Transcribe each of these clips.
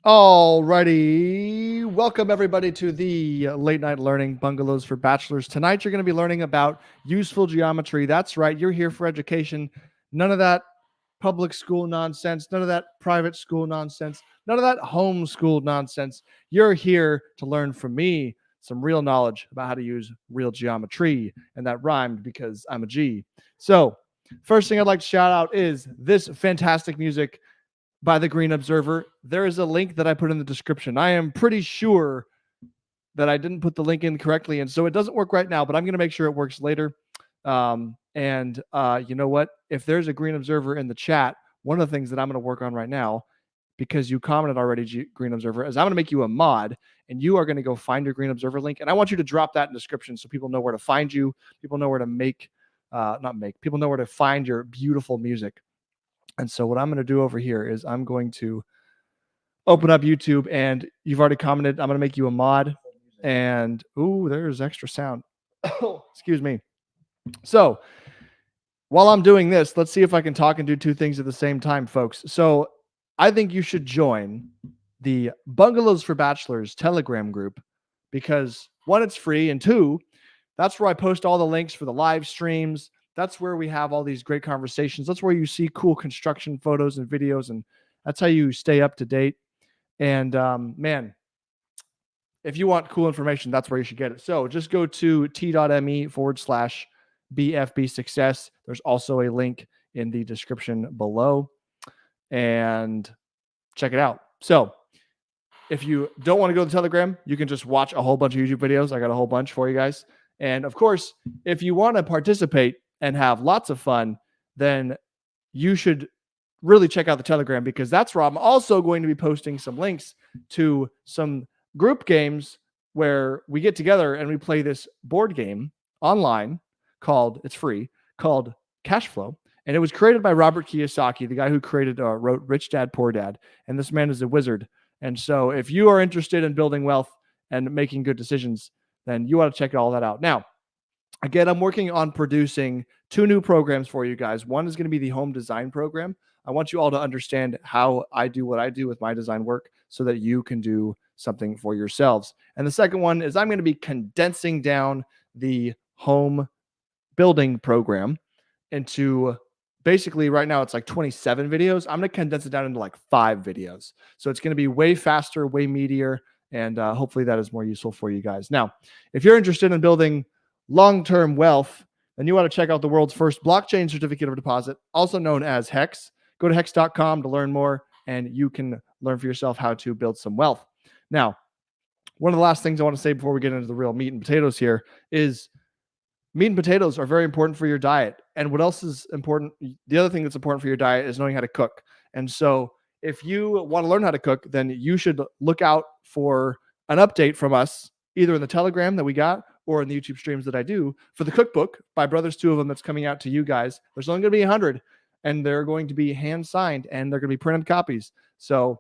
Alrighty, welcome everybody to the late night learning bungalows for bachelors. Tonight you're going to be learning about useful geometry. That's right, you're here for education. None of that public school nonsense, none of that private school nonsense, none of that homeschooled nonsense. You're here to learn from me some real knowledge about how to use real geometry, and that rhymed because I'm a G. So, first thing I'd like to shout out is this fantastic music by the Green Observer. There is a link that I put in the description. I am pretty sure that I didn't put the link in correctly, and so it doesn't work right now, but I'm going to make sure it works later. You know what? If there's a Green Observer in the chat, one of the things that I'm going to work on right now, because you commented already, Green Observer, is I'm going to make you a mod, and you are going to go find your Green Observer link, and I want you to drop that in the description so people know where to find you, people know where to people know where to find your beautiful music. And so what I'm going to do over here is I'm going to open up YouTube, and you've already commented. I'm going to make you a mod, and ooh, there's extra sound. Excuse me. So while I'm doing this, let's see if I can talk and do two things at the same time, folks. So I think you should join the Bungalows for Bachelors Telegram group because one, it's free, and two, that's where I post all the links for the live streams. That's where we have all these great conversations. That's where you see cool construction photos and videos, and that's how you stay up to date. And man, if you want cool information, that's where you should get it. So just go to t.me/BFB success. There's also a link in the description below, and check it out. So if you don't want to go to the Telegram, you can just watch a whole bunch of YouTube videos. I got a whole bunch for you guys. And of course, if you want to participate and have lots of fun, then you should really check out the Telegram, because that's where I'm also going to be posting some links to some group games where we get together and we play this board game online it's free, called Cash Flow. And it was created by Robert Kiyosaki, the guy who wrote Rich Dad, Poor Dad. And this man is a wizard. And so if you are interested in building wealth and making good decisions, then you want to check all that out. Now, again, I'm working on producing two new programs for you guys. One is going to be the home design program. I want you all to understand how I do what I do with my design work so that you can do something for yourselves. And the second one is I'm going to be condensing down the home building program into basically, right now it's like 27 videos. I'm going to condense it down into like 5 videos. So it's going to be way faster, way meatier, and hopefully that is more useful for you guys. Now, if you're interested in building long-term wealth, then you want to check out the world's first blockchain certificate of deposit, also known as HEX. Go to hex.com to learn more, and you can learn for yourself how to build some wealth. Now, one of the last things I want to say before we get into the real meat and potatoes here is meat and potatoes are very important for your diet. And what else is important? The other thing that's important for your diet is knowing how to cook. And so if you want to learn how to cook, then you should look out for an update from us, either in the Telegram that we got or in the YouTube streams that I do, for the cookbook by Brothers, 2 of them, that's coming out to you guys. There's only going to be 100, and they're going to be hand-signed, and they're going to be printed copies. So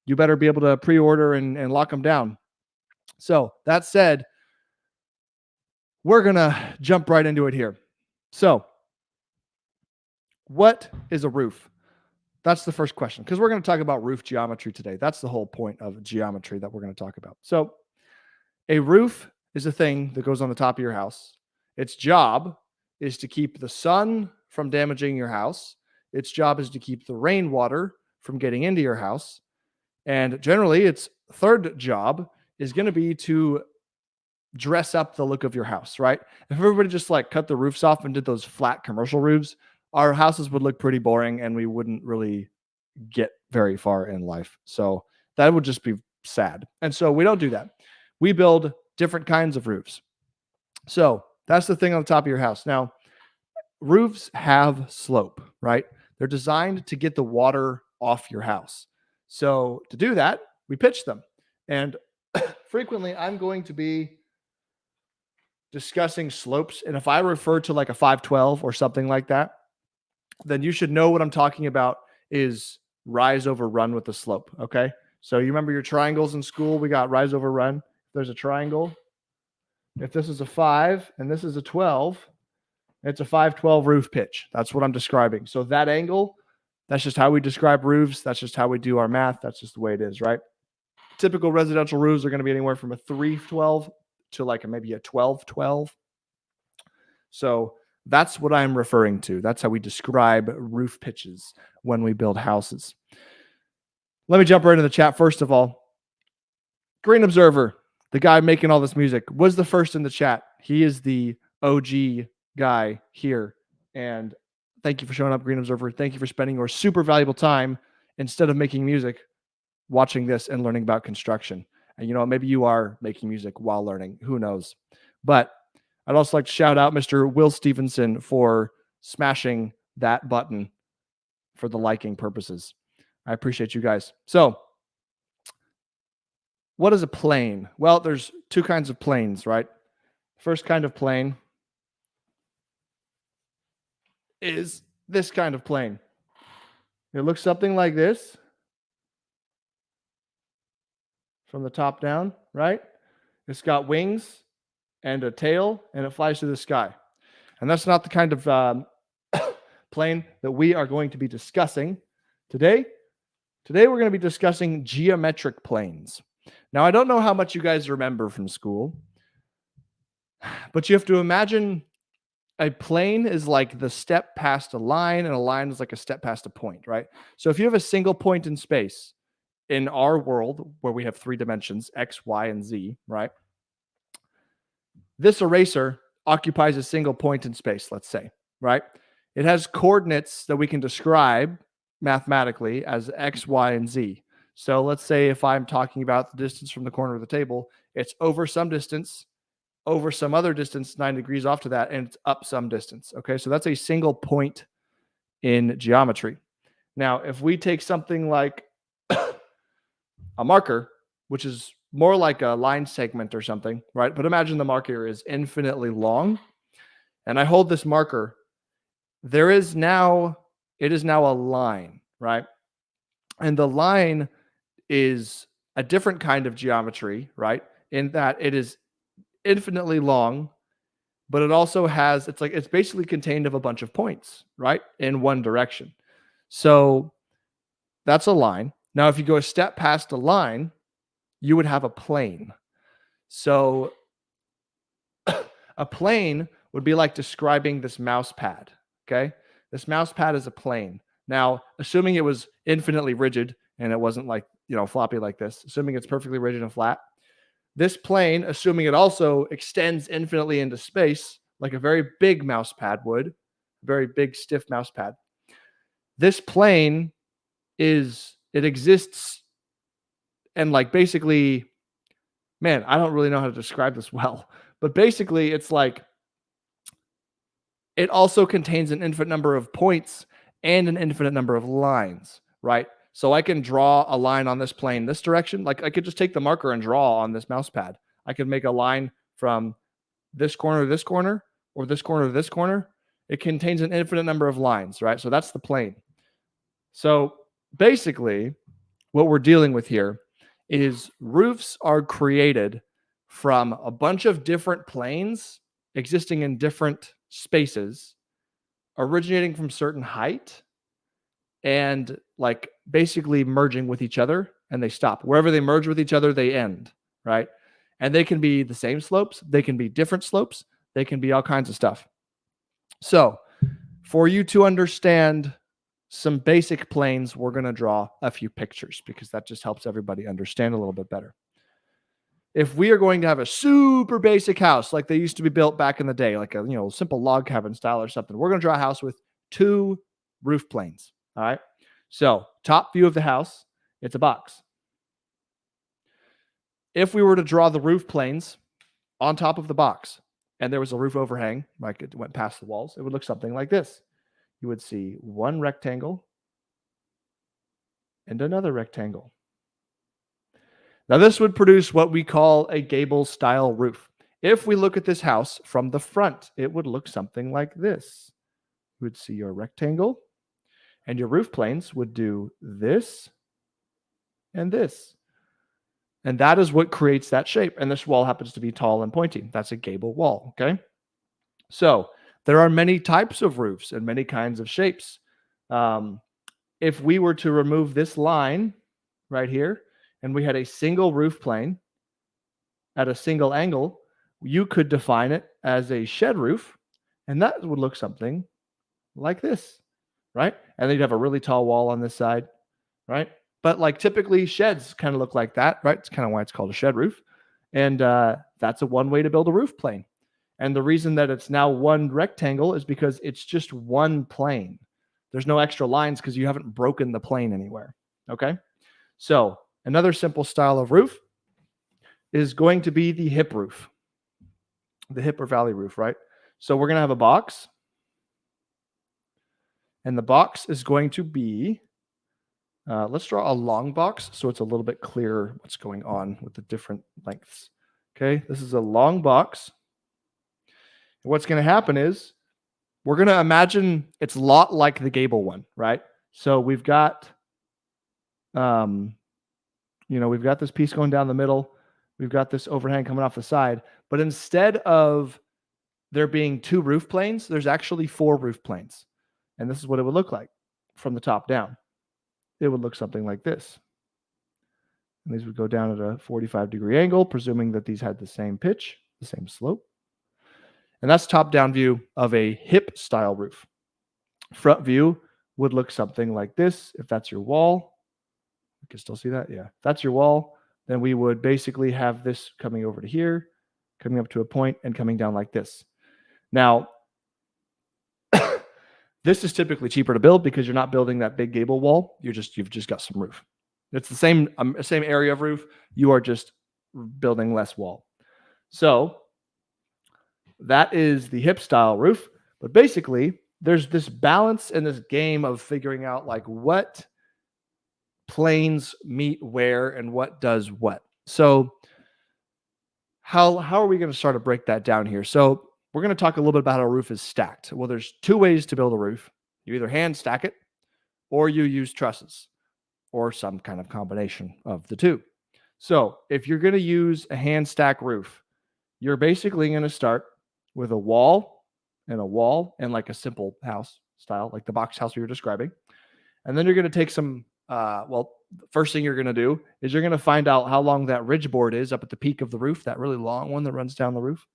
you better be able to pre-order and lock them down. So that said, we're going to jump right into it here. So what is a roof? That's the first question, because we're going to talk about roof geometry today. That's the whole point of geometry that we're going to talk about. So a roof is a thing that goes on the top of your house. Its job is to keep the sun from damaging your house. Its job is to keep the rainwater from getting into your house. And generally, its third job is going to be to dress up the look of your house, right? If everybody just like cut the roofs off and did those flat commercial roofs, our houses would look pretty boring and we wouldn't really get very far in life. So that would just be sad. And so we don't do that. We build different kinds of roofs. So that's the thing on the top of your house. Now, roofs have slope, right? They're designed to get the water off your house. So to do that, we pitch them. And frequently I'm going to be discussing slopes. And if I refer to like a 512 or something like that, then you should know what I'm talking about is rise over run with the slope. Okay. So you remember your triangles in school? We got rise over run. There's a triangle. If this is a 5 and this is a 12, it's a 512 roof pitch. That's what I'm describing. So that angle, that's just how we describe roofs. That's just how we do our math. That's just the way it is, right? Typical residential roofs are going to be anywhere from a 312 to like maybe a 1212. So that's what I'm referring to. That's how we describe roof pitches when we build houses. Let me jump right into the chat. First of all, Green Observer, the guy making all this music, was the first in the chat. He is the OG guy here. And thank you for showing up, Green Observer. Thank you for spending your super valuable time instead of making music, watching this and learning about construction. And you know, maybe you are making music while learning. Who knows? But I'd also like to shout out Mr. Will Stevenson for smashing that button for the liking purposes. I appreciate you guys. So, what is a plane? Well, there's two kinds of planes, right? First kind of plane is this kind of plane. It looks something like this from the top down, right? It's got wings and a tail, and it flies through the sky. And that's not the kind of plane that we are going to be discussing today. Today, we're going to be discussing geometric planes. Now, I don't know how much you guys remember from school, but you have to imagine a plane is like the step past a line, and a line is like a step past a point, right? So if you have a single point in space in our world where we have 3 dimensions, X, Y, and Z, right? This eraser occupies a single point in space, let's say, right? It has coordinates that we can describe mathematically as X, Y, and Z. So let's say if I'm talking about the distance from the corner of the table, it's over some distance, over some other distance, 9 degrees off to that, and it's up some distance. Okay, so that's a single point in geometry. Now, if we take something like a marker, which is more like a line segment or something, right? But imagine the marker is infinitely long, and I hold this marker. It is now a line, right? And the line is a different kind of geometry, right? In that it is infinitely long, but it also has, it's basically contained of a bunch of points, right? In one direction. So that's a line. Now, if you go a step past a line, you would have a plane. So a plane would be like describing this mouse pad, okay? This mouse pad is a plane. Now, assuming it was infinitely rigid and it wasn't like, floppy like this, assuming it's perfectly rigid and flat, this plane, assuming it also extends infinitely into space, like a very big mouse pad would, very big, stiff mouse pad. This plane it exists and like basically, man, I don't really know how to describe this well, but basically it's like it also contains an infinite number of points and an infinite number of lines, right? So I can draw a line on this plane this direction. Like I could just take the marker and draw on this mouse pad. I could make a line from this corner to this corner, or this corner to this corner. It contains an infinite number of lines, right? So that's the plane. So basically, what we're dealing with here is roofs are created from a bunch of different planes existing in different spaces, originating from certain height, and like basically merging with each other, and they stop. Wherever they merge with each other, they end, right? And they can be the same slopes, they can be different slopes, they can be all kinds of stuff. So for you to understand some basic planes, we're going to draw a few pictures because that just helps everybody understand a little bit better. If we are going to have a super basic house like they used to be built back in the day, like a simple log cabin style or something, we're going to draw a house with 2 roof planes. All right. So top view of the house, it's a box. If we were to draw the roof planes on top of the box and there was a roof overhang, like it went past the walls, it would look something like this. You would see one rectangle and another rectangle. Now, this would produce what we call a gable style roof. If we look at this house from the front, it would look something like this. You would see your rectangle, and your roof planes would do this and this. And that is what creates that shape. And this wall happens to be tall and pointy. That's a gable wall, okay? So there are many types of roofs and many kinds of shapes. If we were to remove this line right here, and we had a single roof plane at a single angle, you could define it as a shed roof, and that would look something like this, right? And then you'd have a really tall wall on this side, right? But like typically sheds kind of look like that, right? It's kind of why it's called a shed roof. And that's a one way to build a roof plane. And the reason that it's now one rectangle is because it's just one plane. There's no extra lines because you haven't broken the plane anywhere. Okay. So another simple style of roof is going to be the hip roof, the hip or valley roof, right? So we're going to have a box. And the box is going to be, let's draw a long box so it's a little bit clearer what's going on with the different lengths. Okay, this is a long box. What's going to happen is we're going to imagine it's a lot like the gable one, right? So we've got, we've got this piece going down the middle. We've got this overhang coming off the side. But instead of there being 2 roof planes, there's actually 4 roof planes. And this is what it would look like from the top down. It would look something like this. And these would go down at a 45-degree angle, presuming that these had the same pitch, the same slope. And that's top-down view of a hip-style roof. Front view would look something like this. If that's your wall, you can still see that? Yeah. If that's your wall, then we would basically have this coming over to here, coming up to a point, and coming down like this. Now, this is typically cheaper to build because you're not building that big gable wall. You've just got some roof. It's the same area of roof. You are just building less wall. So that is the hip style roof. But basically, there's this balance in this game of figuring out like what planes meet where and what does what. So how are we going to start to break that down here? So we're going to talk a little bit about how a roof is stacked. Well, there's 2 ways to build a roof. You either hand stack it or you use trusses or some kind of combination of the 2. So if you're going to use a hand stack roof, you're basically going to start with a wall and like a simple house style, like the box house we were describing. And then you're going to take some, the first thing you're going to do is you're going to find out how long that ridge board is up at the peak of the roof, that really long one that runs down the roof.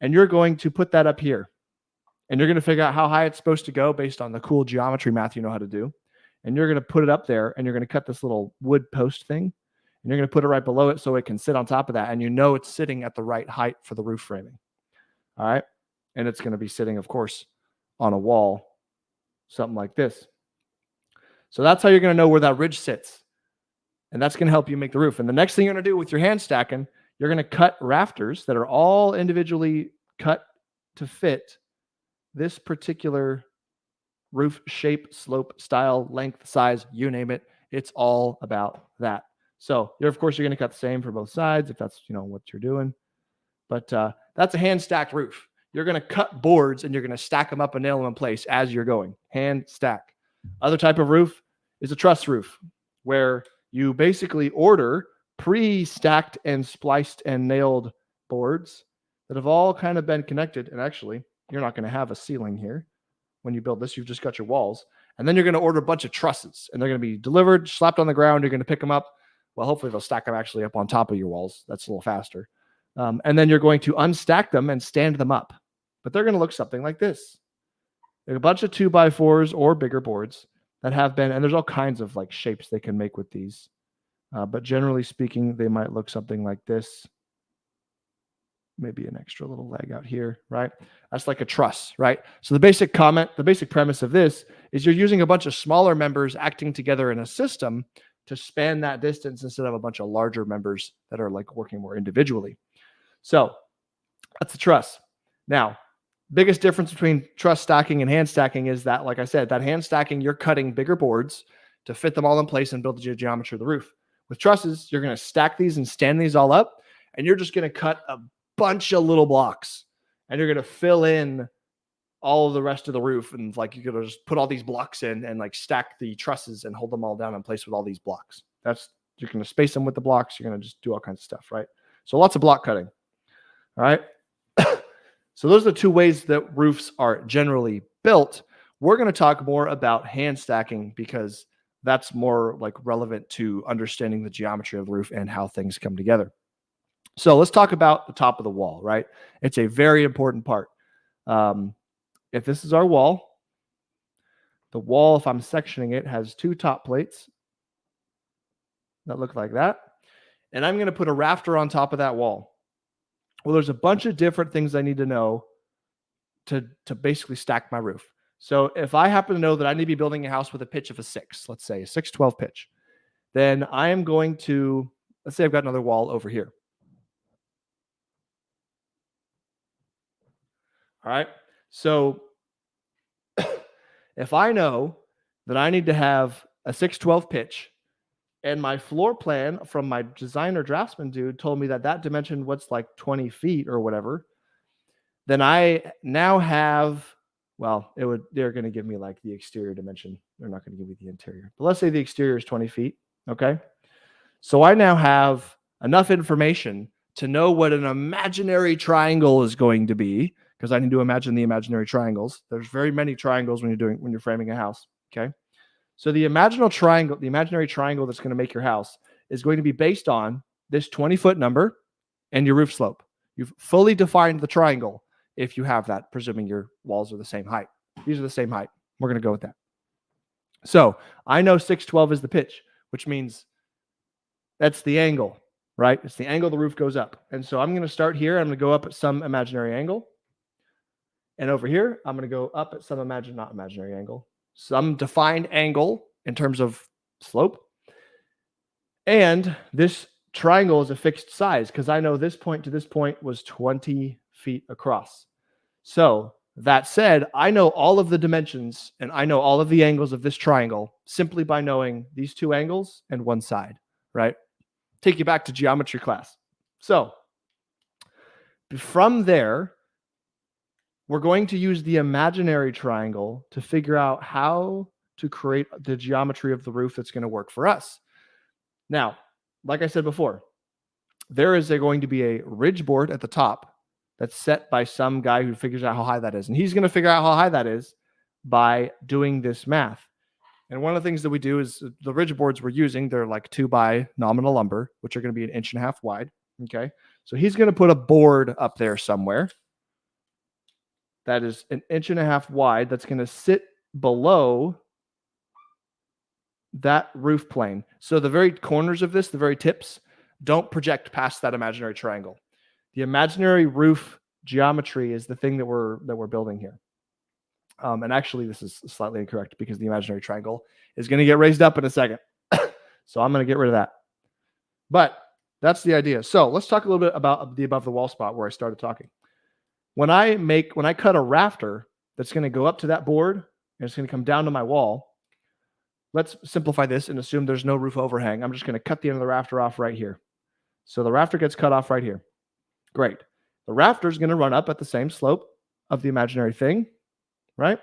And you're going to put that up here. And you're going to figure out how high it's supposed to go based on the cool geometry math you know how to do. And you're going to put it up there, and you're going to cut this little wood post thing, and you're going to put it right below it so it can sit on top of that. And you know it's sitting at the right height for the roof framing. All right. And it's going to be sitting, of course, on a wall, something like this. So that's how you're going to know where that ridge sits. And that's going to help you make the roof. And the next thing you're going to do with your hand stacking, you're going to cut rafters that are all individually cut to fit this particular roof shape, slope, style, length, size, you name it. It's all about that. So you're going to cut the same for both sides if that's, what you're doing. But that's a hand stacked roof. You're going to cut boards and you're going to stack them up and nail them in place as you're going. Hand stack. Other type of roof is a truss roof, where you basically order pre-stacked and spliced and nailed boards that have all kind of been connected. And actually, you're not going to have a ceiling here. When you build this, you've just got your walls. And then you're going to order a bunch of trusses, and they're going to be delivered, slapped on the ground. You're going to pick them up. Well, hopefully they'll stack them actually up on top of your walls. That's a little faster. And then you're going to unstack them and stand them up. But they're going to look something like this. There's a bunch of 2x4s or bigger boards that have been, and there's all kinds of like shapes they can make with these. But generally speaking, they might look something like this. Maybe an extra little leg out here, right? That's like a truss, right? So the basic premise of this is you're using a bunch of smaller members acting together in a system to span that distance instead of a bunch of larger members that are like working more individually. So that's the truss. Now, biggest difference between truss stacking and hand stacking is that, like I said, that hand stacking, you're cutting bigger boards to fit them all in place and build the geometry of the roof. With trusses, you're going to stack these and stand these all up, and you're just going to cut a bunch of little blocks, and you're going to fill in all of the rest of the roof. And like, you're going to just put all these blocks in and like stack the trusses and hold them all down in place with all these blocks. You're going to space them with the blocks. You're going to just do all kinds of stuff, right? So lots of block cutting. All right. So those are the 2 ways that roofs are generally built. We're going to talk more about hand stacking because that's more like relevant to understanding the geometry of the roof and how things come together. So let's talk about the top of the wall, right? It's a very important part. Um, if this is our wall, the wall, if I'm sectioning it, has two top plates that look like that. And I'm going to put a rafter on top of that wall. Well, there's a bunch of different things I need to know to basically stack my roof. So if I happen to know that I need to be building a house with a pitch of a 6, let's say a 612 pitch, then I am going to, let's say I've got another wall over here. All right. So if I know that I need to have a 612 pitch, and my floor plan from my designer draftsman dude told me that that dimension was like 20 feet or whatever, then I now have, well, they're going to give me like the exterior dimension. They're not going to give me the interior. But let's say the exterior is 20 feet. Okay. So I now have enough information to know what an imaginary triangle is going to be, because I need to imagine the imaginary triangles. There's very many triangles when you're framing a house. Okay. So the imaginary triangle that's going to make your house is going to be based on this 20-foot number and your roof slope. You've fully defined the triangle if you have that, presuming your walls are the same height. These are the same height. We're going to go with that. So I know 612 is the pitch, which means that's the angle, right? It's the angle the roof goes up. And so I'm going to start here. I'm going to go up at some imaginary angle. And over here, I'm going to go up at some not imaginary angle, some defined angle in terms of slope. And this triangle is a fixed size because I know this point to this point was 20 feet across. So that said, I know all of the dimensions and I know all of the angles of this triangle simply by knowing these two angles and one side, right? Take you back to geometry class. So from there, we're going to use the imaginary triangle to figure out how to create the geometry of the roof that's going to work for us. Now, like I said before, there is going to be a ridge board at the top that's set by some guy who figures out how high that is. And he's going to figure out how high that is by doing this math. And one of the things that we do is the ridge boards we're using, they're like 2x nominal lumber, which are going to be 1.5 inches wide. Okay. So he's going to put a board up there somewhere that is 1.5 inches wide that's going to sit below that roof plane. So the very corners of this, the very tips, don't project past that imaginary triangle. The imaginary roof geometry is the thing that we're building here. And actually, this is slightly incorrect because the imaginary triangle is going to get raised up in a second. So I'm going to get rid of that. But that's the idea. So let's talk a little bit about the above the wall spot where I started talking. When I cut a rafter that's going to go up to that board and it's going to come down to my wall, let's simplify this and assume there's no roof overhang. I'm just going to cut the end of the rafter off right here. So the rafter gets cut off right here. Great. The rafter is going to run up at the same slope of the imaginary thing, right?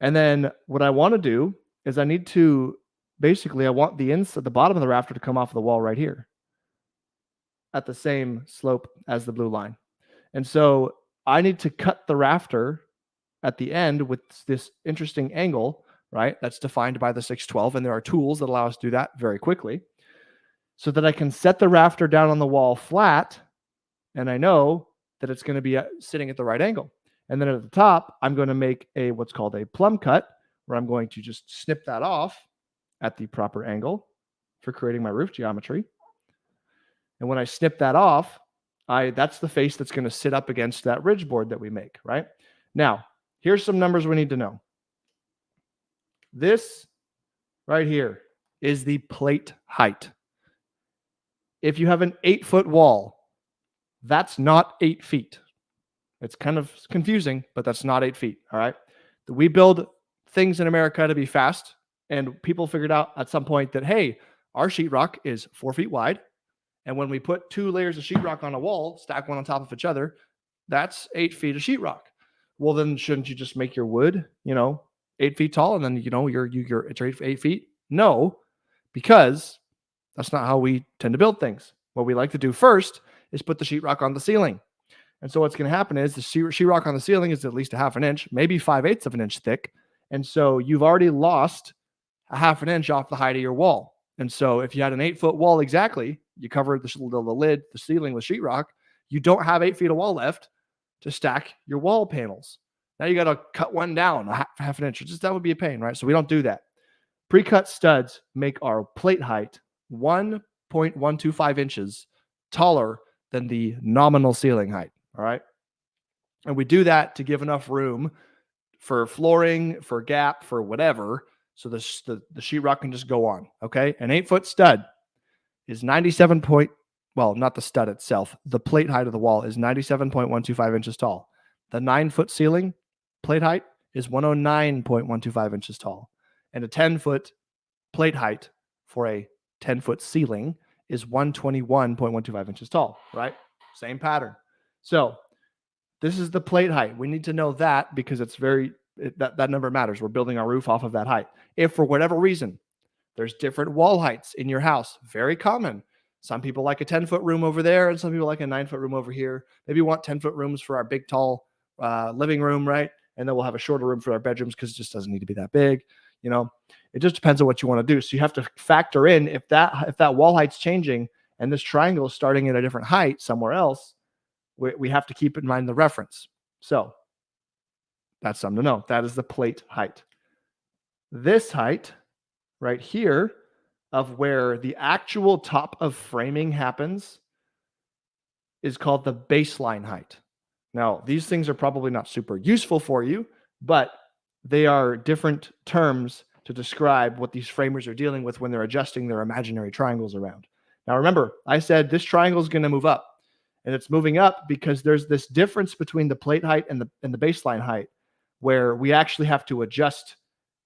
And then what I want to do is I want the bottom of the rafter to come off the wall right here at the same slope as the blue line. And so I need to cut the rafter at the end with this interesting angle, right? That's defined by the 612. And there are tools that allow us to do that very quickly so that I can set the rafter down on the wall flat. And I know that it's going to be sitting at the right angle. And then at the top, I'm going to make what's called a plumb cut, where I'm going to just snip that off at the proper angle for creating my roof geometry. And when I snip that off, that's the face that's going to sit up against that ridge board that we make, right? Now, here's some numbers we need to know. This right here is the plate height. If you have an 8-foot wall, that's not 8 feet. It's kind of confusing, but that's not 8 feet, all right? We build things in America to be fast, and people figured out at some point that, hey, our sheetrock is 4 feet wide, and when we put 2 layers of sheetrock on a wall, stack one on top of each other, that's 8 feet of sheetrock. Well, then shouldn't you just make your wood, 8 feet tall, and then it's 8 feet? No, because that's not how we tend to build things. What we like to do first is put the sheetrock on the ceiling. And so what's going to happen is the sheetrock on the ceiling is at least 1/2 inch, maybe 5/8 of an inch thick. And so you've already lost a half an inch off the height of your wall. And so if you had an 8-foot wall exactly, you covered the lid, the ceiling with sheetrock, you don't have 8 feet of wall left to stack your wall panels. Now you got to cut one down half an inch. That would be a pain, right? So we don't do that. Pre-cut studs make our plate height 1.125 inches taller than the nominal ceiling height. All right. And we do that to give enough room for flooring, for gap, for whatever. So the sheetrock can just go on. Okay. An 8-foot stud is 97 point, well, not the stud itself. The plate height of the wall is 97.125 inches tall. The 9-foot ceiling plate height is 109.125 inches tall. And a 10-foot plate height for a 10-foot ceiling is 121.125 inches tall, right? Same pattern. So this is the plate height. We need to know that because that number matters. We're building our roof off of that height. If for whatever reason there's different wall heights in your house, very common. Some people like a 10-foot room over there, and some people like a 9-foot room over here. Maybe we want 10-foot rooms for our big, tall living room, right? And then we'll have a shorter room for our bedrooms because it just doesn't need to be that big. You know, it just depends on what you want to do. So you have to factor in if that wall height's changing and this triangle is starting at a different height somewhere else, we have to keep in mind the reference. So that's something to know. That is the plate height. This height right here of where the actual top of framing happens is called the baseline height. Now, these things are probably not super useful for you, but they are different terms to describe what these framers are dealing with when they're adjusting their imaginary triangles around. Now, remember, I said this triangle is going to move up, and it's moving up because there's this difference between the plate height and the baseline height where we actually have to adjust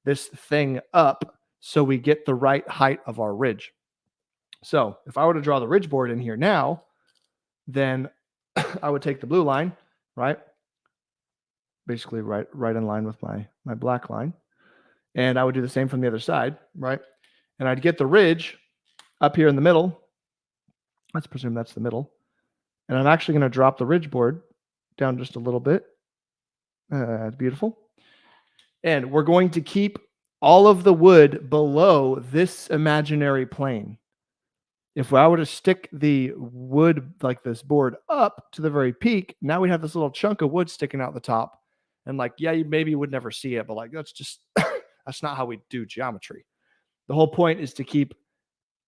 this thing up so we get the right height of our ridge. So if I were to draw the ridge board in here now, then I would take the blue line, right? Basically right in line with my black line. And I would do the same from the other side, right? And I'd get the ridge up here in the middle. Let's presume that's the middle. And I'm actually going to drop the ridge board down just a little bit. Beautiful. And we're going to keep all of the wood below this imaginary plane. If I were to stick the wood like this board up to the very peak, now we have this little chunk of wood sticking out the top. And like, yeah, you would never see it, but like, that's just, that's not how we do geometry. The whole point is to keep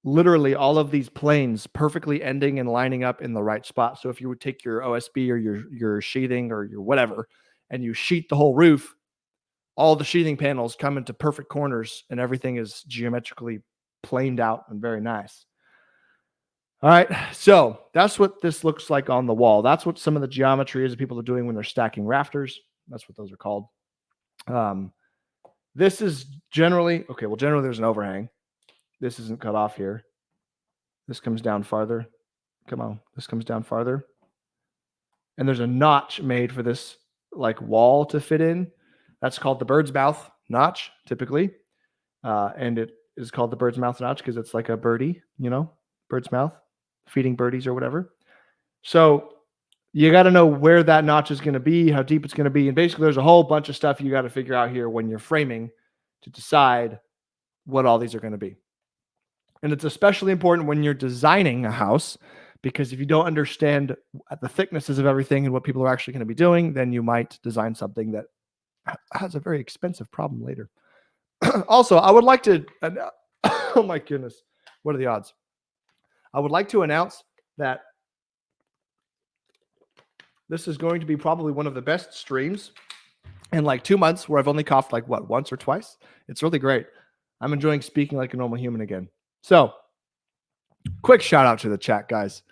literally all of these planes perfectly ending and lining up in the right spot. So if you would take your OSB or your sheathing or your whatever, and you sheet the whole roof, all the sheathing panels come into perfect corners and everything is geometrically planed out and very nice. All right, so that's what this looks like on the wall. That's what some of the geometry is that people are doing when they're stacking rafters. That's what those are called. This is generally, okay, well, generally there's an overhang. This isn't cut off here. This comes down farther. Come on, this comes down farther. And there's a notch made for this like wall to fit in. That's called the bird's mouth notch, typically. And it is called the bird's mouth notch because it's like a birdie, bird's mouth, feeding birdies or whatever. So you got to know where that notch is going to be, how deep it's going to be. And basically, there's a whole bunch of stuff you got to figure out here when you're framing to decide what all these are going to be. And it's especially important when you're designing a house, because if you don't understand the thicknesses of everything and what people are actually going to be doing, then you might design something that has a very expensive problem later. Also, I would like to, oh my goodness, what are the odds? I would like to announce that this is going to be probably one of the best streams in like 2 months where I've only coughed like once or twice. It's really great. I'm enjoying speaking like a normal human again. So quick shout out to the chat, guys.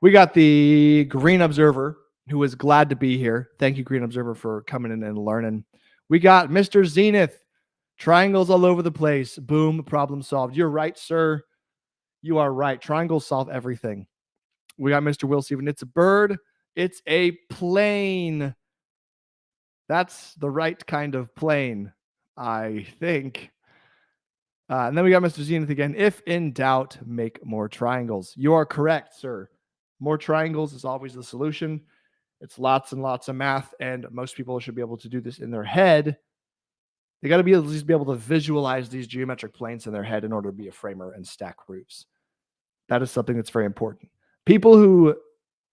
We got the Green Observer, who is glad to be here. Thank you, Green Observer, for coming in and learning. We got Mr. Zenith. Triangles all over the place. Boom, problem solved. You're right, sir. You are right. Triangles solve everything. We got Mr. Will Steven. It's a bird. It's a plane. That's the right kind of plane, I think. And then we got Mr. Zenith again. If in doubt, make more triangles. You are correct, sir. More triangles is always the solution. It's lots and lots of math, and most people should be able to do this in their head They got to be at least be able to visualize these geometric planes in their head in order to be a framer and stack roofs. That is something that's very important. People who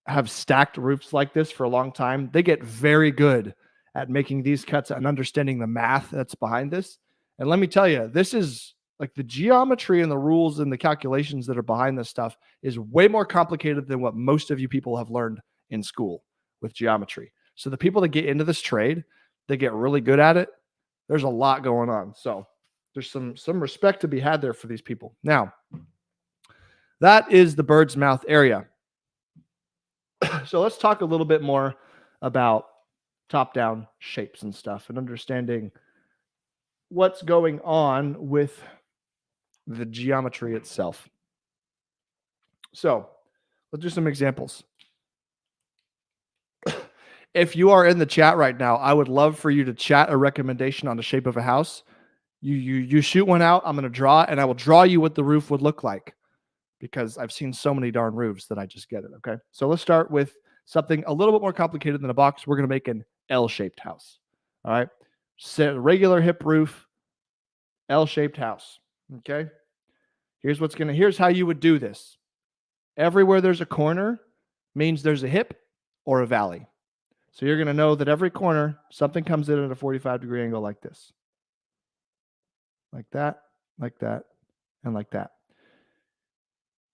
have stacked roofs like this for a long time, they get very good at making these cuts and understanding the math that's behind this. And let me tell you, this is like the geometry and the rules and the calculations that are behind this stuff is way more complicated than what most of you people have learned in school with geometry. So the people that get into this trade, they get really good at it. There's a lot going on. So there's some respect to be had there for these people. Now, that is the bird's mouth area. So let's talk a little bit more about top-down shapes and stuff and understanding what's going on with the geometry itself. So let's do some examples. If you are in the chat right now, I would love for you to chat a recommendation on the shape of a house. You shoot one out, I'm going to draw it, and I will draw you what the roof would look like because I've seen so many darn roofs that I just get it, okay? So let's start with something a little bit more complicated than a box. We're going to make an L-shaped house, all right? So regular hip roof, L-shaped house, okay? Here's how you would do this. Everywhere there's a corner means there's a hip or a valley. So you're going to know that every corner, something comes in at a 45-degree angle like this. Like that, and like that.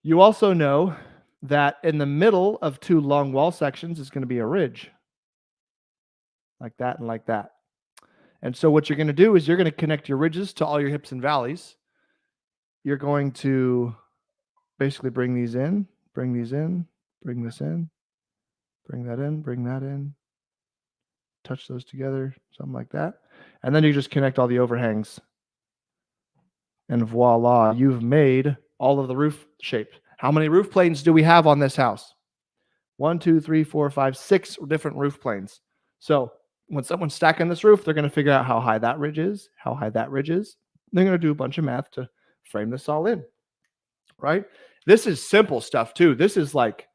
You also know that in the middle of two long wall sections is going to be a ridge. Like that and like that. And so what you're going to do is you're going to connect your ridges to all your hips and valleys. You're going to basically bring these in, bring these in, bring this in, bring that in, bring that in, touch those together, something like that. And then you just connect all the overhangs. And voila, you've made all of the roof shapes. How many roof planes do we have on this house? 1, 2, 3, 4, 5, 6 different roof planes. So when someone's stacking this roof, they're going to figure out how high that ridge is, how high that ridge is. They're going to do a bunch of math to frame this all in, right? This is simple stuff too. This is like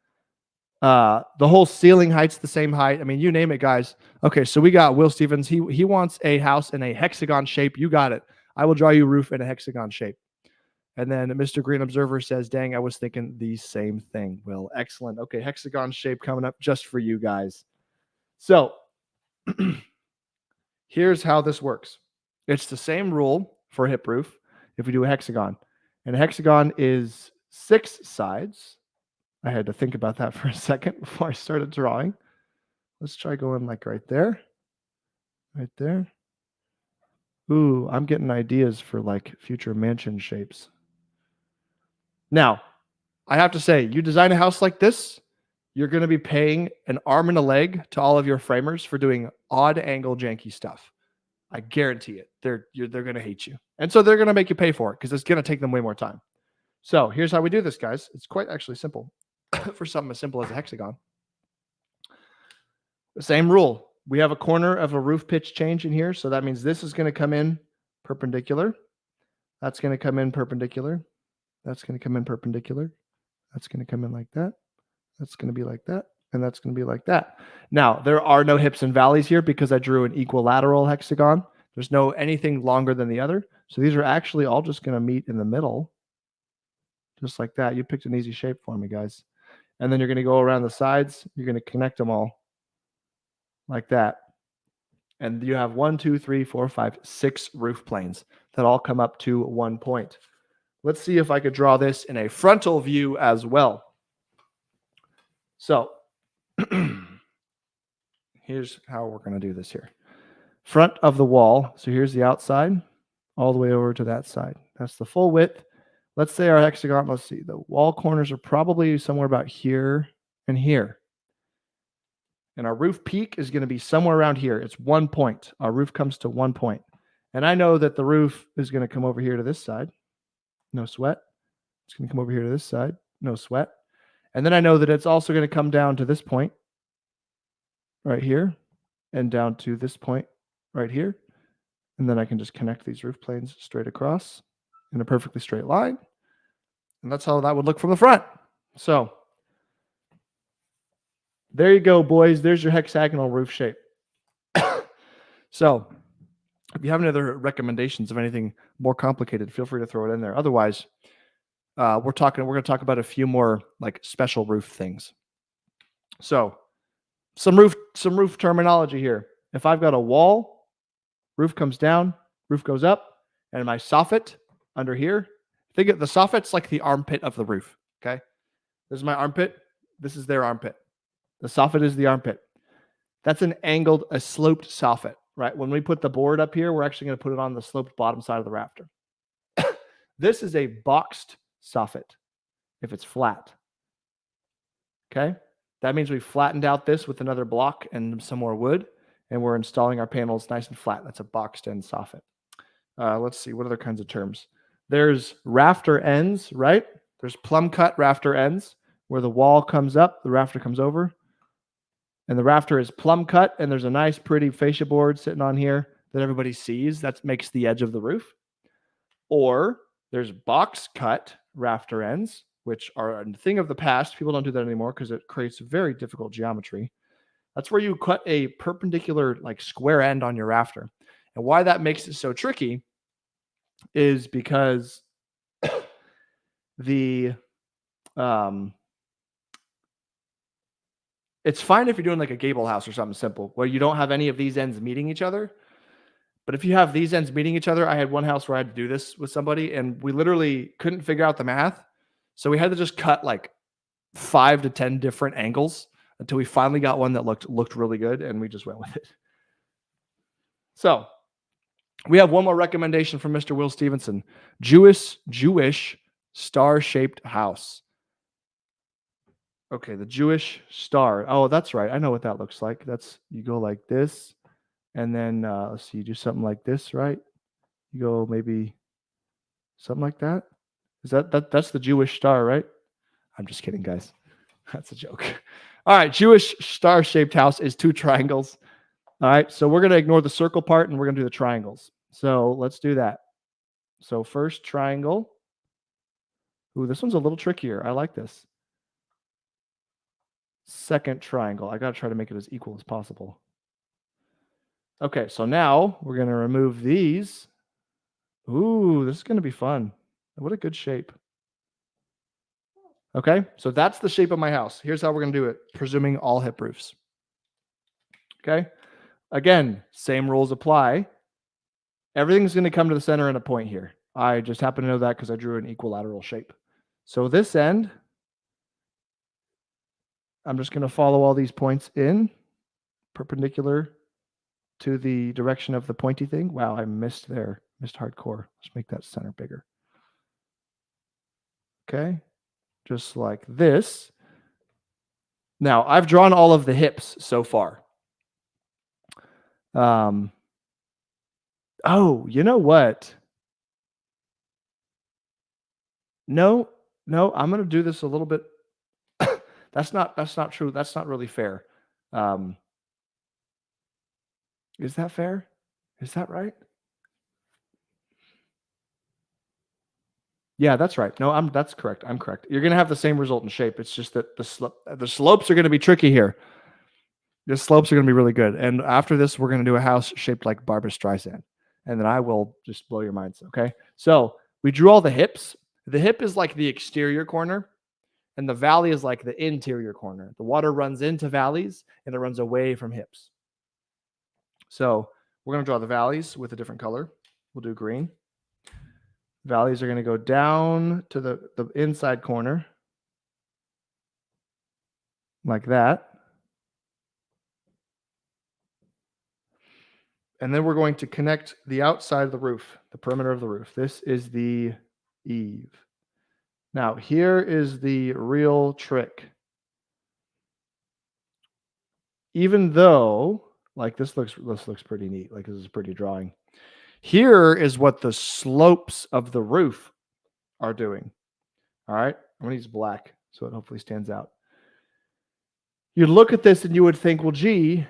the whole ceiling height's the same height. I mean, you name it, guys. Okay, so we got Will Stevens. He wants a house in a hexagon shape. You got it. I will draw you a roof in a hexagon shape. And then Mr. Green Observer says, dang, I was thinking the same thing. Will, excellent. Okay, hexagon shape coming up just for you guys. So here's how this works. It's the same rule for a hip roof if we do a hexagon. And a hexagon is 6 sides. I had to think about that for a second before I started drawing. Let's try going like right there. Right there. Ooh, I'm getting ideas for like future mansion shapes. Now, I have to say, you design a house like this, you're going to be paying an arm and a leg to all of your framers for doing odd angle janky stuff. I guarantee it. They're going to hate you. And so they're going to make you pay for it because it's going to take them way more time. So here's how we do this, guys. It's quite actually simple for something as simple as a hexagon. The same rule. We have a corner of a roof pitch change in here. So that means this is going to come in perpendicular. That's going to come in perpendicular. That's going to come in perpendicular. That's going to come in like that. That's going to be like that. And that's going to be like that. Now, there are no hips and valleys here because I drew an equilateral hexagon. There's no anything longer than the other. So these are actually all just going to meet in the middle. Just like that. You picked an easy shape for me, guys. And then you're going to go around the sides. You're going to connect them all like that. And you have 1, 2, 3, 4, 5, 6 roof planes that all come up to one point. Let's see if I could draw this in a frontal view as well. So here's how we're going to do this here. Front of the wall. So here's the outside all the way over to that side. That's the full width. Let's say our hexagon, let's see, the wall corners are probably somewhere about here and here. And our roof peak is going to be somewhere around here. It's 1 point. Our roof comes to 1 point. And I know that the roof is going to come over here to this side. No sweat. It's going to come over here to this side. No sweat. And then I know that it's also going to come down to this point right here and down to this point right here. And then I can just connect these roof planes straight across in a perfectly straight line. And that's how that would look from the front. So there you go, boys. There's your hexagonal roof shape. So If you have any other recommendations of anything more complicated, feel free to throw it in there. Otherwise, we're going to talk about a few more like special roof things. So some roof terminology here. If I've got a wall, roof comes down, roof goes up, and my soffit under here, think of the soffit's like the armpit of the roof. Okay. This is my armpit. This is their armpit. The soffit is the armpit. That's a sloped soffit, right? When we put the board up here, we're actually going to put it on the sloped bottom side of the rafter. This is a boxed soffit if it's flat. Okay. That means we flattened out this with another block and some more wood, and we're installing our panels nice and flat. That's a boxed end soffit. Let's see, what other kinds of terms? There's rafter ends, right? There's plumb cut rafter ends where the wall comes up, the rafter comes over, and the rafter is plumb cut, and there's a nice pretty fascia board sitting on here that everybody sees. That makes the edge of the roof. Or there's box cut rafter ends, which are a thing of the past. People don't do that anymore because it creates very difficult geometry. That's where you cut a perpendicular like square end on your rafter. And why that makes it so tricky is because the it's fine if you're doing like a gable house or something simple where you don't have any of these ends meeting each other. But if you have these ends meeting each other, I had one house where I had to do this with somebody and we literally couldn't figure out the math. So we had to just cut like 5 to 10 different angles until we finally got one that looked really good, and we just went with it. So we have one more recommendation from Mr. Will Stevenson. Jewish star-shaped house. Okay, the Jewish star. Oh, that's right. I know what that looks like. You go like this, and then let's see, you do something like this, right? You go maybe something like that. Is that's the Jewish star, right? I'm just kidding, guys. That's a joke. All right, Jewish star-shaped house is 2 triangles. All right, so we're going to ignore the circle part, and we're going to do the triangles. So let's do that. So first triangle. Ooh, this one's a little trickier. I like this. Second triangle. I got to try to make it as equal as possible. Okay, so now we're going to remove these. Ooh, this is going to be fun. What a good shape. Okay, so that's the shape of my house. Here's how we're going to do it, presuming all hip roofs. Okay, again, same rules apply. Everything's going to come to the center in a point here. I just happen to know that because I drew an equilateral shape. So this end, I'm just going to follow all these points in, perpendicular to the direction of the pointy thing. Wow, I missed there. Missed hardcore. Let's make that center bigger. Okay, just like this. Now, I've drawn all of the hips so far. Oh, you know what? No, I'm going to do this a little bit. That's not true. That's not really fair. Is that fair? Is that right? Yeah, that's right. No, that's correct. I'm correct. You're going to have the same result in shape. It's just that the slopes are going to be tricky here. The slopes are going to be really good. And after this, we're going to do a house shaped like Barbra Streisand. And then I will just blow your minds. Okay. So we drew all the hips. The hip is like the exterior corner, and the valley is like the interior corner. The water runs into valleys and it runs away from hips. So we're going to draw the valleys with a different color. We'll do green. Valleys are going to go down to the inside corner like that. And then we're going to connect the outside of the roof, the perimeter of the roof. This is the eave. Now, here is the real trick. Even though, like this looks pretty neat, like this is a pretty drawing. Here is what the slopes of the roof are doing. All right, I'm gonna use black so it hopefully stands out. You'd look at this and you would think, well, gee,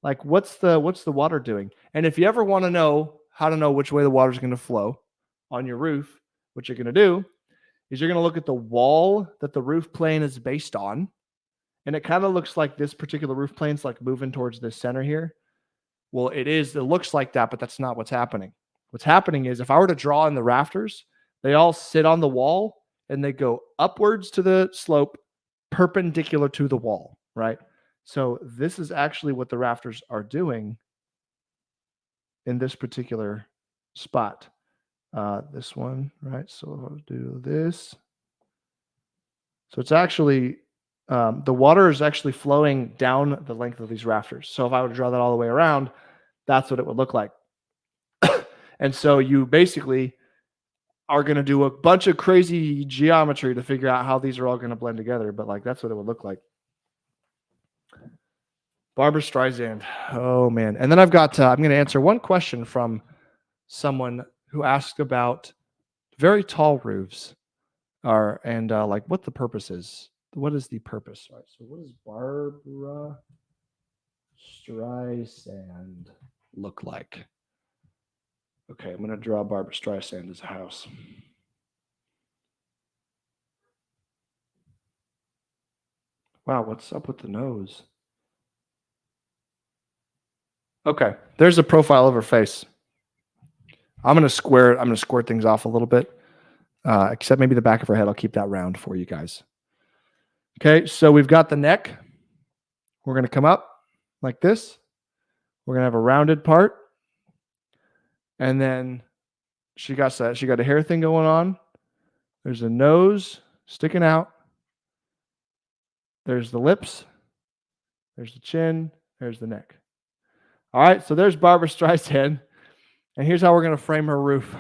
like what's the water doing? And if you ever want to know how to know which way the water is going to flow on your roof, what you're going to do is you're going to look at the wall that the roof plane is based on. And it kind of looks like this particular roof plane's like moving towards the center here. Well, it looks like that, but that's not what's happening. What's happening is if I were to draw in the rafters, they all sit on the wall and they go upwards to the slope, perpendicular to the wall, right? So this is actually what the rafters are doing in this particular spot. This one, right? So I'll do this. So it's actually the water is actually flowing down the length of these rafters. So if I were to draw that all the way around, that's what it would look like. And so you basically are going to do a bunch of crazy geometry to figure out how these are all going to blend together. But like that's what it would look like. Barbara Streisand. Oh man. And then I've got I'm going to answer one question from someone who asked about very tall roofs are and like what the purpose is. What is the purpose? All right. So what does Barbara Streisand look like? Okay, I'm going to draw Barbara Streisand as a house. Wow, what's up with the nose? Okay, there's a profile of her face. I'm going to square things off a little bit, except maybe the back of her head. I'll keep that round for you guys. Okay, so we've got the neck. We're going to come up like this. We're going to have a rounded part. And then she got a hair thing going on. There's a nose sticking out. There's the lips. There's the chin. There's the neck. All right, so there's Barbara Streisand. And here's how we're going to frame her roof.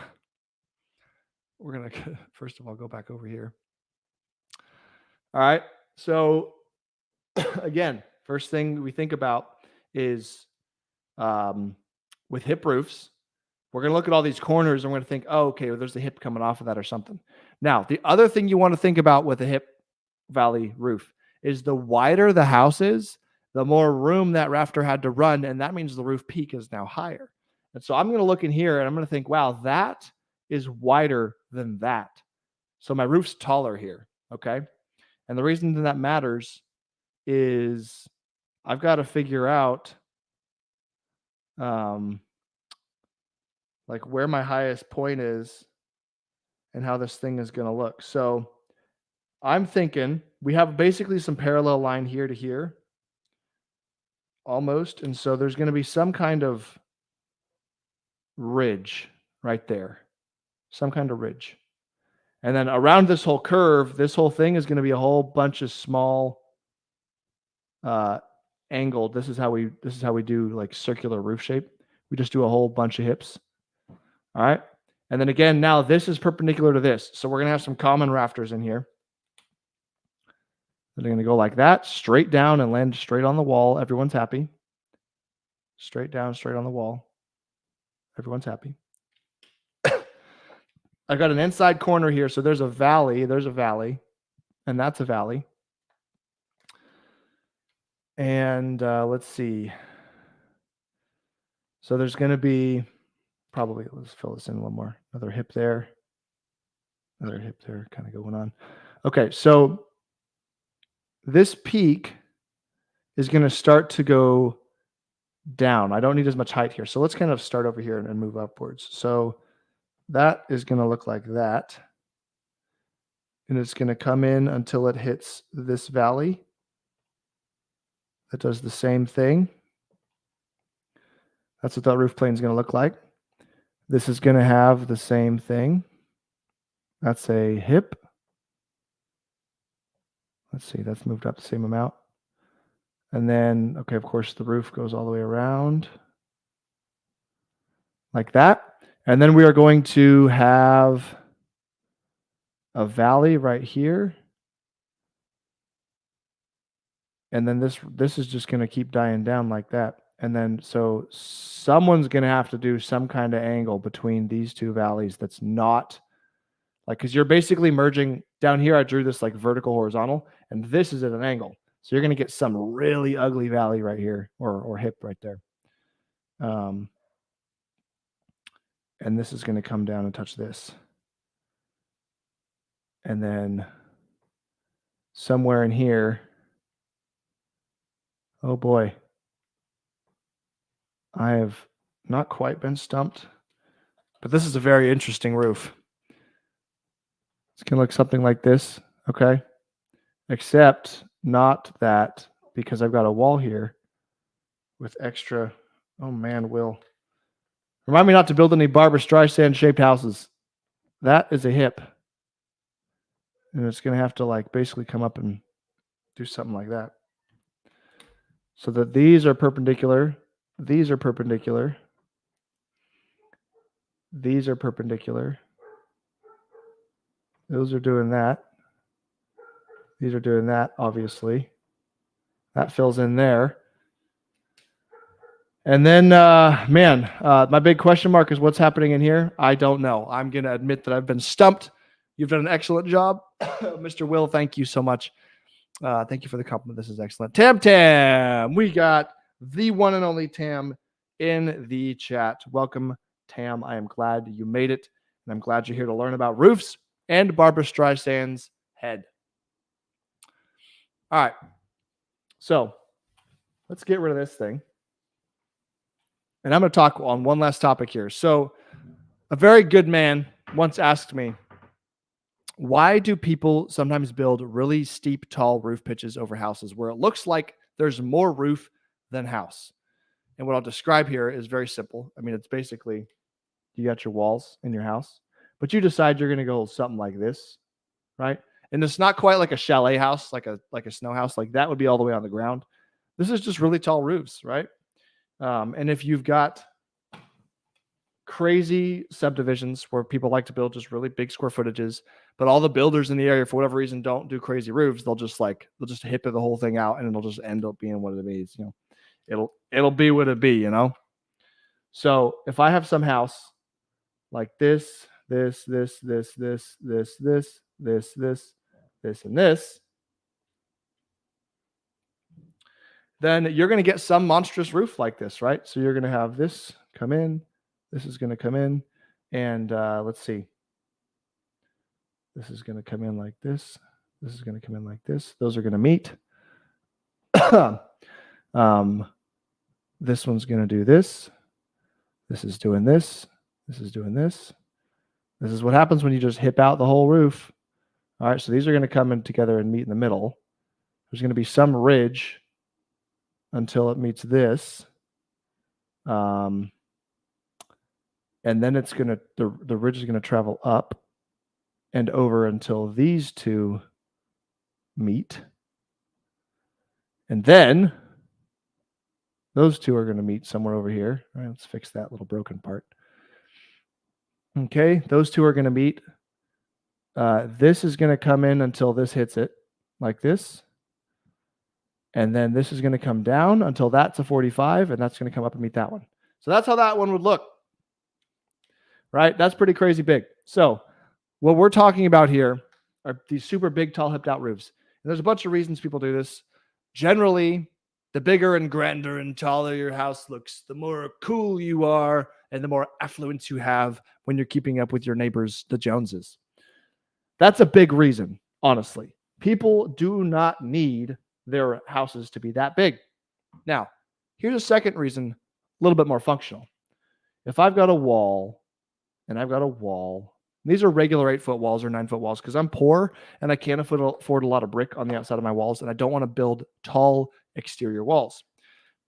We're going to, first of all, go back over here. All right, so again, first thing we think about is with hip roofs, we're going to look at all these corners and we're going to think, oh, okay, well, there's a hip coming off of that or something. Now, the other thing you want to think about with a hip valley roof is the wider the house is, the more room that rafter had to run, and that means the roof peak is now higher. And so I'm going to look in here and I'm going to think, wow, that is wider than that. So my roof's taller here, okay? And the reason that matters is I've got to figure out like where my highest point is and how this thing is going to look. So I'm thinking we have basically some parallel line here to here almost. And so there's going to be some kind of ridge right there, some kind of ridge. And then around this whole curve, this whole thing is going to be a whole bunch of small angled. This is how we do like circular roof shape. We just do a whole bunch of hips. All right. And then again, now this is perpendicular to this. So we're going to have some common rafters in here. They're going to go like that, straight down and land straight on the wall. Everyone's happy. Straight down, straight on the wall. Everyone's happy. I've got an inside corner here. So there's a valley. There's a valley. And that's a valley. And let's see. So there's going to be probably, let's fill this in one more. Another hip there. Another hip there kind of going on. Okay, so this peak is going to start to go down. I don't need as much height here. So let's kind of start over here and move upwards. So that is going to look like that. And it's going to come in until it hits this valley. That does the same thing. That's what that roof plane is going to look like. This is going to have the same thing. That's a hip. Let's see, that's moved up the same amount. And then, okay, of course, the roof goes all the way around like that. And then we are going to have a valley right here. And then this is just going to keep dying down like that. And then so someone's going to have to do some kind of angle between these two valleys that's not like, because you're basically merging down here. I drew this like vertical horizontal, and this is at an angle. So you're going to get some really ugly valley right here or hip right there. And this is going to come down and touch this. And then somewhere in here, oh boy. I have not quite been stumped, but this is a very interesting roof. It's going to look something like this, okay? Except not that, because I've got a wall here with extra. Oh man, Will. Remind me not to build any Barbra Streisand shaped houses. That is a hip. And it's going to have to like basically come up and do something like that. So that these are perpendicular. These are perpendicular. These are perpendicular. Those are doing that. These are doing that, obviously. That fills in there. And then, my big question mark is what's happening in here? I don't know. I'm going to admit that I've been stumped. You've done an excellent job. Mr. Will, thank you so much. Thank you for the compliment. This is excellent. Tam, we got the one and only Tam in the chat. Welcome, Tam. I am glad you made it, and I'm glad you're here to learn about roofs and Barbra Streisand's head. All right. So let's get rid of this thing. And I'm going to talk on one last topic here. So a very good man once asked me, why do people sometimes build really steep, tall roof pitches over houses where it looks like there's more roof than house? And what I'll describe here is very simple. I mean, it's basically you got your walls in your house, but you decide you're going to go something like this, right? And it's not quite like a chalet house, like a snow house. Like that would be all the way on the ground. This is just really tall roofs, right? And if you've got crazy subdivisions where people like to build just really big square footages, but all the builders in the area, for whatever reason, don't do crazy roofs, they'll just hip the whole thing out and it'll just end up being what it is. It'll be what it be, So if I have some house like this, and this, then you're going to get some monstrous roof like this, right? So you're going to have this come in, this is going to come in, and let's see. This is going to come in like this. This is going to come in like this. Those are going to meet. This one's going to do this. This is doing this. This is doing this. This is what happens when you just hip out the whole roof. All right, so these are going to come in together and meet in the middle. There's going to be some ridge until it meets this. And then it's going to, the ridge is going to travel up and over until these two meet. And then those two are going to meet somewhere over here. All right, let's fix that little broken part. Okay, those two are going to meet. This is going to come in until this hits it, like this. And then this is going to come down until that's a 45, and that's going to come up and meet that one. So that's how that one would look. Right? That's pretty crazy big. So what we're talking about here are these super big, tall, hipped out roofs. And there's a bunch of reasons people do this. Generally, the bigger and grander and taller your house looks, the more cool you are and the more affluence you have when you're keeping up with your neighbors, the Joneses. That's a big reason, honestly. People do not need their houses to be that big. Now, here's a second reason, a little bit more functional. If I've got a wall and I've got a wall, these are regular 8-foot walls or 9-foot walls because I'm poor and I can't afford a lot of brick on the outside of my walls, and I don't want to build tall exterior walls.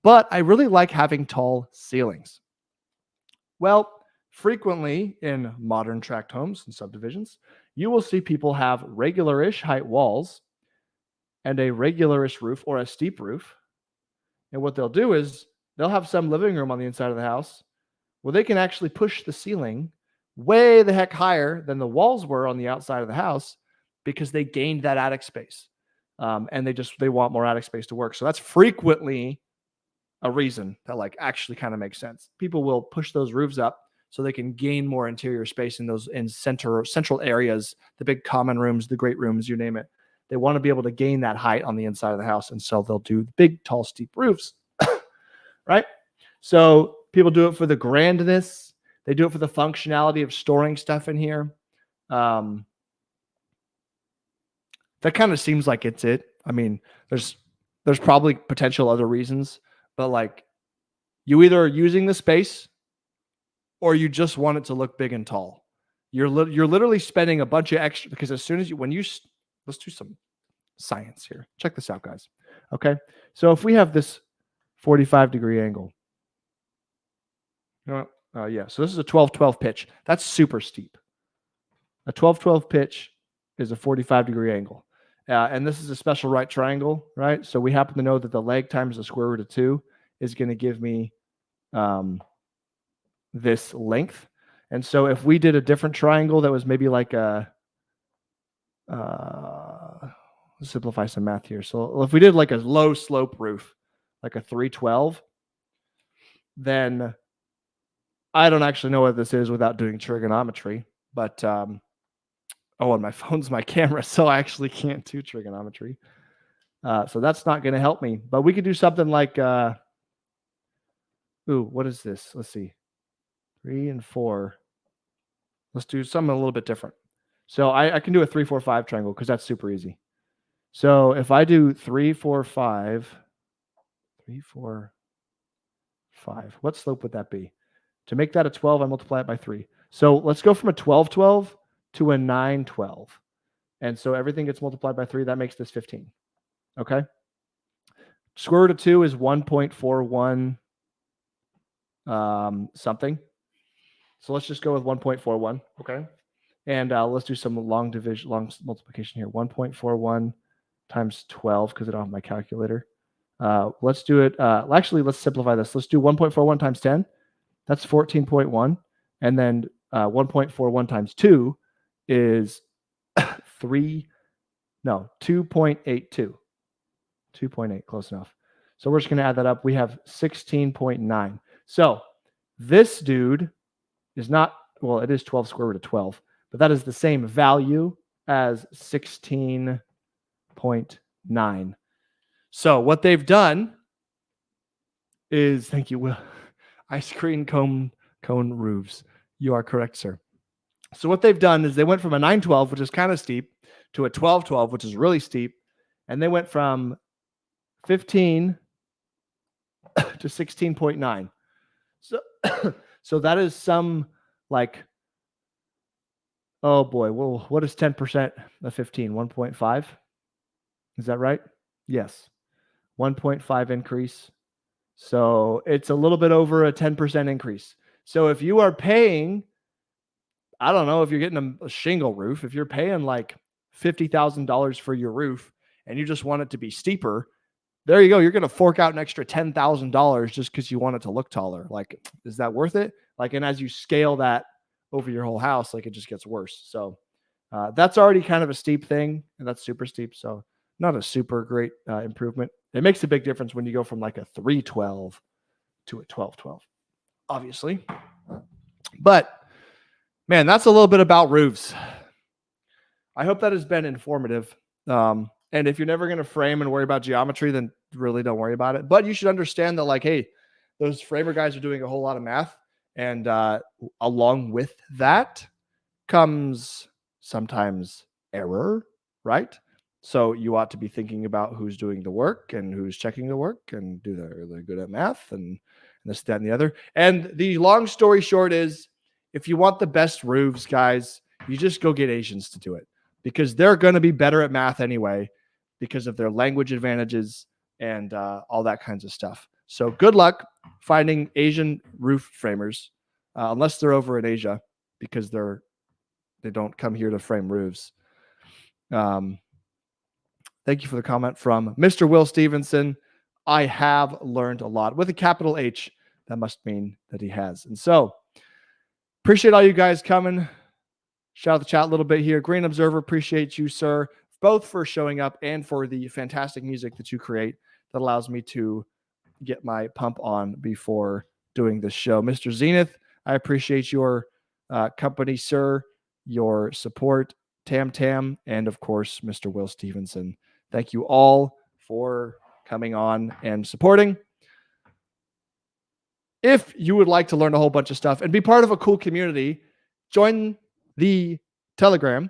But I really like having tall ceilings. Well, frequently in modern tract homes and subdivisions, you will see people have regular-ish height walls and a regular-ish roof or a steep roof. And what they'll do is they'll have some living room on the inside of the house where they can actually push the ceiling way the heck higher than the walls were on the outside of the house because they gained that attic space. And they want more attic space to work. So that's frequently a reason that actually kind of makes sense. People will push those roofs up so they can gain more interior space in central areas, the big common rooms, the great rooms, you name it. They want to be able to gain that height on the inside of the house. And so they'll do big, tall, steep roofs, right? So people do it for the grandness. They do it for the functionality of storing stuff in here. That kind of seems like it's it. I mean, there's probably potential other reasons, but You either are using the space or you just want it to look big and tall. You're literally spending a bunch of extra, because as soon as let's do some science here. Check this out, guys. Okay. So if we have this 45-degree angle, yeah. So this is a 12-12 pitch. That's super steep. A 12-12 pitch is a 45-degree angle. And this is a special right triangle, right? So we happen to know that the leg times the square root of 2 is going to give me this length. And so if we did a different triangle that was maybe like let's simplify some math here. So if we did like a low slope roof, like a 312, then I don't actually know what this is without doing trigonometry, but and my phone's my camera, so I actually can't do trigonometry. So that's not going to help me, but we could do something like, what is this? Let's see. 3 and 4. Let's do something a little bit different. So I can do a 3, 4, 5 triangle because that's super easy. So if I do 3, 4, 5, 3, 4, 5, what slope would that be? To make that a 12, I multiply it by 3. So let's go from a 12, 12 to a 9, 12. And so everything gets multiplied by 3. That makes this 15. Okay. Square root of 2 is 1.41 something. So let's just go with 1.41. Okay. And let's do some long multiplication here. 1.41 times 12, because I don't have my calculator. Let's do it. Actually, let's simplify this. Let's do 1.41 times 10. That's 14.1. And then 1.41 times 2 is 2.82. 2.8, close enough. So we're just going to add that up. We have 16.9. So this dude is not, well, it is 12 square root of 12, but that is the same value as 16.9. So what they've done is, thank you, Will, ice cream cone roofs. You are correct, sir. So what they've done is they went from a 912, which is kind of steep, to a 1212, which is really steep. And they went from 15 to 16.9. So that is some like, oh boy, well, what is 10% of 15? 1.5? Is that right? Yes. 1.5 increase. So it's a little bit over a 10% increase. So if you are paying, I don't know, if you're getting a shingle roof, if you're paying like $50,000 for your roof and you just want it to be steeper, there you go. You're going to fork out an extra $10,000 just because you want it to look taller. Like, is that worth it? Like, and as you scale that over your whole house, like it just gets worse. So that's already kind of a steep thing, and that's super steep. So not a super great improvement. It makes a big difference when you go from like a 312 to a 1212, obviously. But man, that's a little bit about roofs. I hope that has been informative. And if you're never going to frame and worry about geometry, then really don't worry about it. But you should understand that, like, hey, those framer guys are doing a whole lot of math. And along with that comes sometimes error, right? So you ought to be thinking about who's doing the work and who's checking the work and are they good at math and this, that, and the other. And the long story short is, if you want the best roofs, guys, you just go get Asians to do it, because they're going to be better at math anyway because of their language advantages and all that kinds of stuff. So good luck finding Asian roof framers, unless they're over in Asia, because they don't come here to frame roofs. Thank you for the comment from Mr. Will Stevenson. I have learned a lot. With a capital H, that must mean that he has. And so appreciate all you guys coming. Shout out the chat a little bit here. Green Observer, appreciate you, sir, both for showing up and for the fantastic music that you create that allows me to get my pump on before doing this show. Mr. Zenith, I appreciate your company, sir, your support, Tam, and of course, Mr. Will Stevenson. Thank you all for coming on and supporting. If you would like to learn a whole bunch of stuff and be part of a cool community, join the Telegram,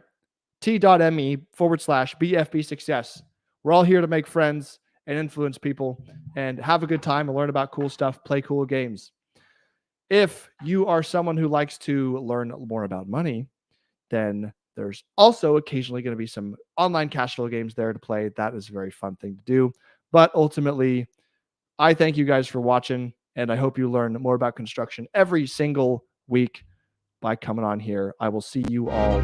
t.me/BFB Success. We're all here to make friends and influence people and have a good time and learn about cool stuff, play cool games. If you are someone who likes to learn more about money, then there's also occasionally going to be some online cash flow games there to play. That is a very fun thing to do. But ultimately, I thank you guys for watching, and I hope you learn more about construction every single week by coming on here. I will see you all.